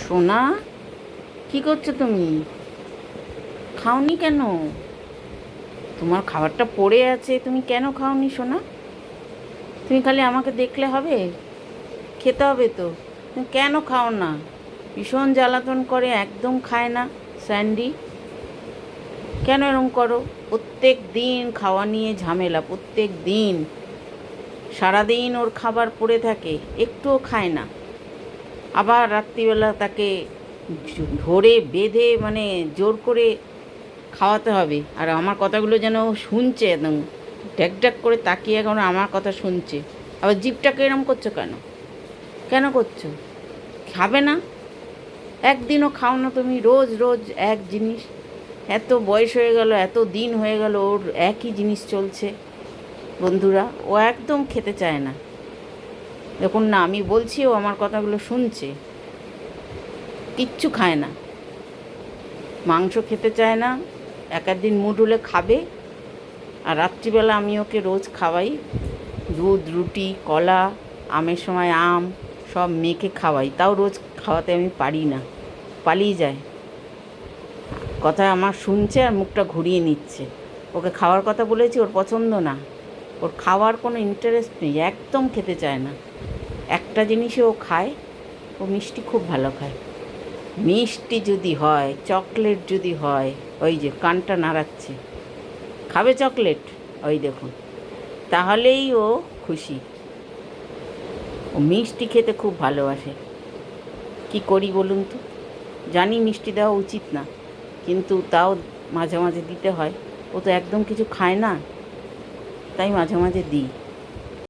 সোনা, কি করছো তুমি? খাওনি কেন? তোমার খাবারটা পড়ে আছে, তুমি কেন খাওনি সোনা? তুমি খালি আমাকে দেখলে হবে? খেতে হবে তো। তুমি কেন খাও না? ভীষণ জ্বালাতন করে, একদম খায় না স্যান্ডি। কেন এরম করো? প্রত্যেক দিন খাওয়া নিয়ে ঝামেলা, প্রত্যেক দিন। সারাদিন ওর খাবার পড়ে থাকে, একটুও খায় না। আবার রাত্রিবেলা তাকে ধরে বেঁধে মানে জোর করে খাওয়াতে হবে। আর আমার কথাগুলো যেন ও শুনছে, একদম ড্যাক ড্যাক করে তাকিয়ে এখন আমার কথা শুনছে। আবার জিভটাকে এরম করছো কেন? কেন করছো? খাবে না? একদিনও খাও না তুমি, রোজ রোজ এক জিনিস। এত বয়স হয়ে গেল, এত দিন হয়ে গেল, ওর একই জিনিস চলছে। বন্ধুরা, ও একদম খেতে চায় না। দেখুন না, আমি বলছি, ও আমার কথাগুলো শুনছে। কিচ্ছু খায় না, মাংস খেতে চায় না। এক দিন মুড হলে খাবে। আর রাত্রিবেলা আমি ওকে রোজ খাওয়াই দুধ, রুটি, কলা, আমের সময় আম সব মেখে খাওয়াই। তাও রোজ খাওয়াতে আমি পারি না, পালিয়ে যায়। কথা আমার শুনছে আর মুখটা ঘুরিয়ে নিচ্ছে। ওকে খাওয়ার কথা বলেছি, ওর পছন্দ না। ওর খাওয়ার কোনো ইন্টারেস্ট নেই, একদম খেতে চায় না। একটা জিনিসে ও খায়, ও মিষ্টি খুব ভালো খায়। মিষ্টি যদি হয়, চকলেট যদি হয়, ওই যে কানটা নাড়াচ্ছে, খাবে চকলেট, ওই দেখুন, তাহলেই ও খুশি। ও মিষ্টি খেতে খুব ভালোবাসে। কি করি বলুন তো? জানি মিষ্টি দেওয়া উচিত না, কিন্তু তাও মাঝে মাঝে দিতে হয়। ও তো একদম কিছু খায় না, তাই মাঝে মাঝে দিই।